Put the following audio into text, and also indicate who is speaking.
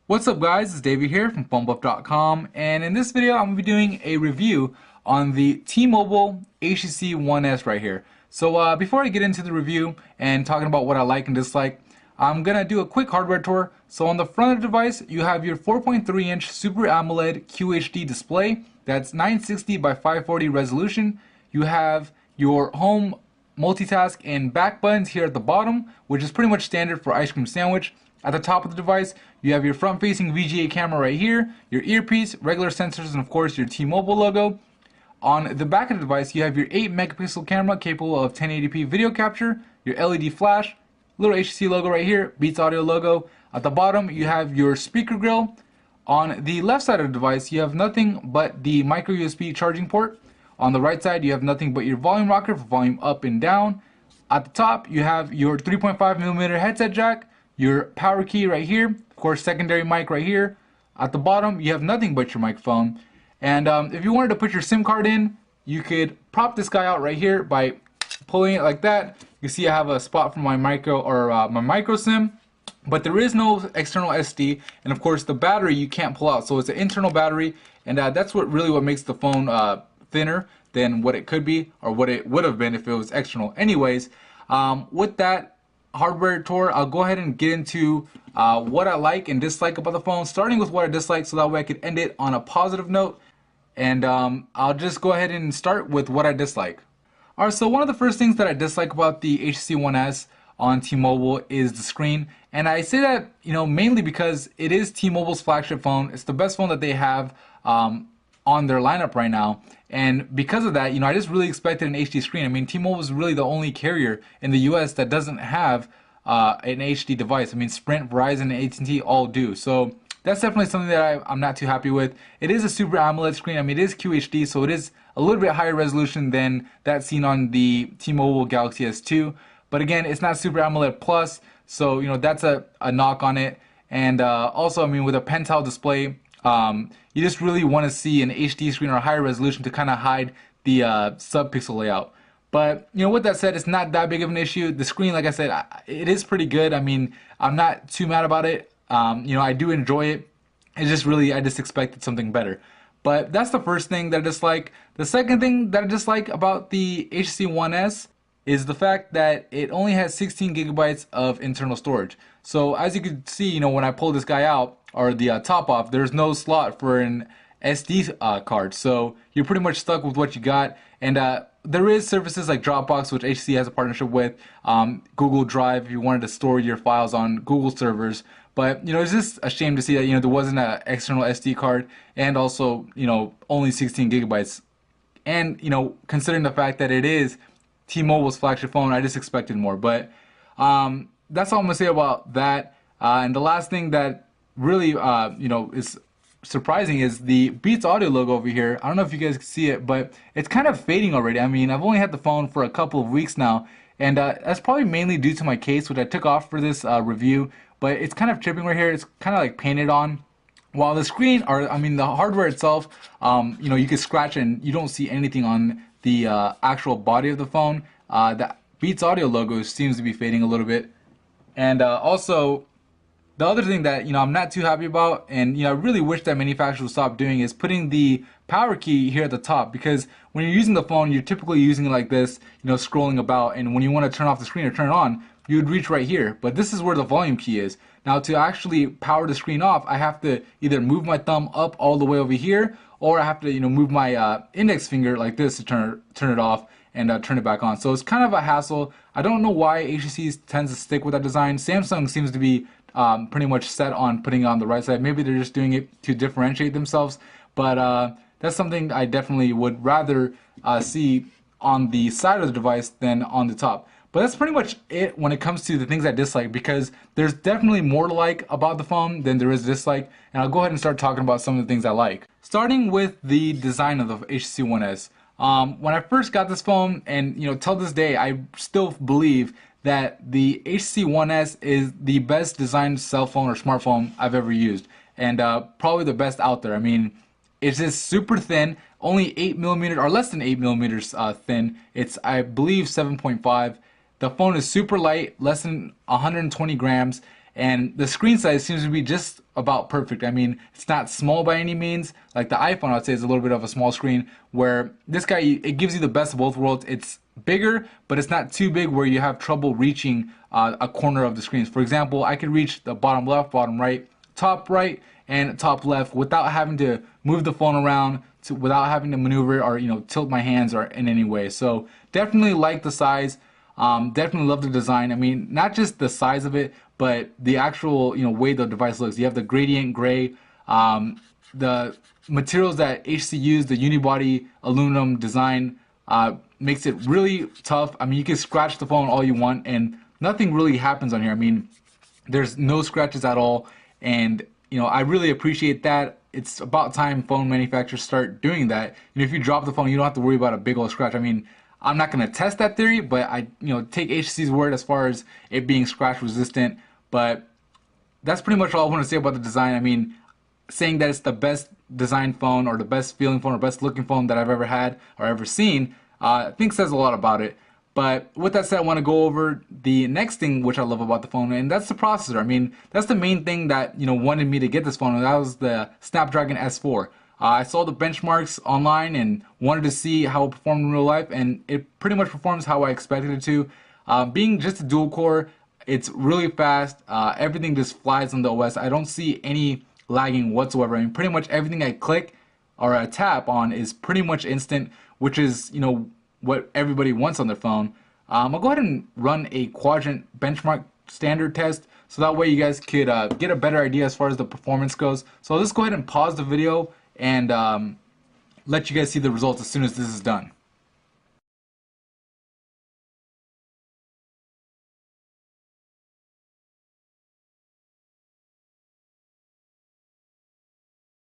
Speaker 1: What's up guys, it's David here from PhoneBuff.com, and in this video I'm going to be doing a review on the T-Mobile HTC One S right here. So before I get into the review and talking about what I like and dislike, I'm going to do a quick hardware tour. So on the front of the device you have your 4.3 inch Super AMOLED QHD display that's 960 by 540 resolution. You have your home, multitask, and back buttons here at the bottom, which is pretty much standard for ice cream sandwich. At the top of the device, you have your front-facing VGA camera right here, your earpiece, regular sensors, and of course your T-Mobile logo. On the back of the device, you have your 8 megapixel camera capable of 1080p video capture, your LED flash, little HTC logo right here, Beats Audio logo. At the bottom, you have your speaker grill. On the left side of the device, you have nothing but the micro USB charging port. On the right side, you have nothing but your volume rocker for volume up and down. At the top, you have your 3.5mm headset jack, your power key right here, of course secondary mic right here. At the bottom you have nothing but your microphone, and if you wanted to put your SIM card in, you could prop this guy out right here by pulling it like that. You see I have a spot for my micro SIM, but there is no external SD, and of course the battery you can't pull out, so it's an internal battery, and that's what makes the phone thinner than what it could be, or what it would have been if it was external. Anyways, with that hardware tour, I'll go ahead and get into what I like and dislike about the phone, starting with what I dislike so that way I could end it on a positive note. And I'll just go ahead and start with what I dislike. Alright, so one of the first things that I dislike about the HTC One S on T-Mobile is the screen. And I say that, mainly because it is T-Mobile's flagship phone. It's the best phone that they have on their lineup right now, and because of that, I just really expected an HD screen. I mean, T-Mobile is really the only carrier in the US that doesn't have an HD device. I mean, Sprint, Verizon, and AT&T all do. So that's definitely something that I'm not too happy with. It is a Super AMOLED screen. I mean, it is QHD, so it is a little bit higher resolution than that seen on the T-Mobile Galaxy S2. But again, it's not Super AMOLED Plus, so that's a knock on it. And also, I mean, with a pen tile display, you just really want to see an HD screen or a higher resolution to kind of hide the sub-pixel layout. But with that said, it's not that big of an issue. The screen, like I said, it is pretty good. I mean, I'm not too mad about it. I do enjoy it. It's just really, I just expected something better. But that's the first thing that I dislike. The second thing that I dislike about the HTC One S is the fact that it only has 16 gigabytes of internal storage. So as you can see, when I pull this guy out, or the top off, there's no slot for an SD card. So you're pretty much stuck with what you got. And there is services like Dropbox, which HTC has a partnership with, Google Drive if you wanted to store your files on Google servers. But it's just a shame to see that there wasn't an external SD card, and also only 16 gigabytes. And considering the fact that it is T-Mobile's flagship phone, I just expected more. But that's all I'm gonna say about that. And the last thing that really is surprising is the Beats Audio logo over here. I don't know if you guys can see it, but it's kind of fading already. I mean, I've only had the phone for a couple of weeks now, and that's probably mainly due to my case, which I took off for this review, but it's kind of chipping right here. It's kind of like painted on, while the screen, or I mean the hardware itself, you can scratch and you don't see anything on the actual body of the phone. The Beats Audio logo seems to be fading a little bit. And also, the other thing that I'm not too happy about, and I really wish that manufacturers would stop doing, is putting the power key here at the top. Because when you're using the phone, you're typically using it like this, scrolling about, and when you want to turn off the screen or turn it on, you would reach right here. But this is where the volume key is. Now to actually power the screen off, I have to either move my thumb up all the way over here, or I have to move my index finger like this to turn it off and turn it back on. So it's kind of a hassle. I don't know why HTC tends to stick with that design. Samsung seems to be pretty much set on putting it on the right side. Maybe they're just doing it to differentiate themselves, but that's something I definitely would rather see on the side of the device than on the top. But that's pretty much it when it comes to the things I dislike, because there's definitely more to like about the phone than there is dislike, and I'll go ahead and start talking about some of the things I like. Starting with the design of the HTC One S. When I first got this phone, and till this day, I still believe that the HTC One S is the best designed cell phone or smartphone I've ever used, and probably the best out there. I mean, it's just super thin, only 8mm or less than 8mm thin. It's, I believe, 7.5. The phone is super light, less than 120 grams, and the screen size seems to be just about perfect. I mean, it's not small by any means. Like the iPhone, I'd say, is a little bit of a small screen, where this guy, it gives you the best of both worlds. It's bigger, but it's not too big where you have trouble reaching a corner of the screens. For example, I could reach the bottom left, bottom right, and top left without having to move the phone around, without having to maneuver or tilt my hands or in any way. So definitely like the size. Definitely love the design. I mean, not just the size of it, but the actual way the device looks. You have the gradient gray. The materials that HTC used, the unibody aluminum design, makes it really tough. I mean, you can scratch the phone all you want and nothing really happens on here. I mean, there's no scratches at all, and I really appreciate that. It's about time phone manufacturers start doing that. If you drop the phone, you don't have to worry about a big old scratch. I mean, I'm not going to test that theory, but I take HTC's word as far as it being scratch resistant. But that's pretty much all I want to say about the design. I mean, saying that it's the best designed phone or the best feeling phone or best looking phone that I've ever had or ever seen, I think says a lot about it. But with that said, I want to go over the next thing which I love about the phone, and that's the processor. I mean, that's the main thing that wanted me to get this phone, and that was the Snapdragon S4. I saw the benchmarks online and wanted to see how it performed in real life, and it pretty much performs how I expected it to. Being just a dual core, it's really fast. Everything just flies on the OS. I don't see any lagging whatsoever. I mean, pretty much everything I click or I tap on is pretty much instant, which is what everybody wants on their phone. I'll go ahead and run a quadrant benchmark standard test, so that way you guys could get a better idea as far as the performance goes. So let's go ahead and pause the video and let you guys see the results as soon as this is done.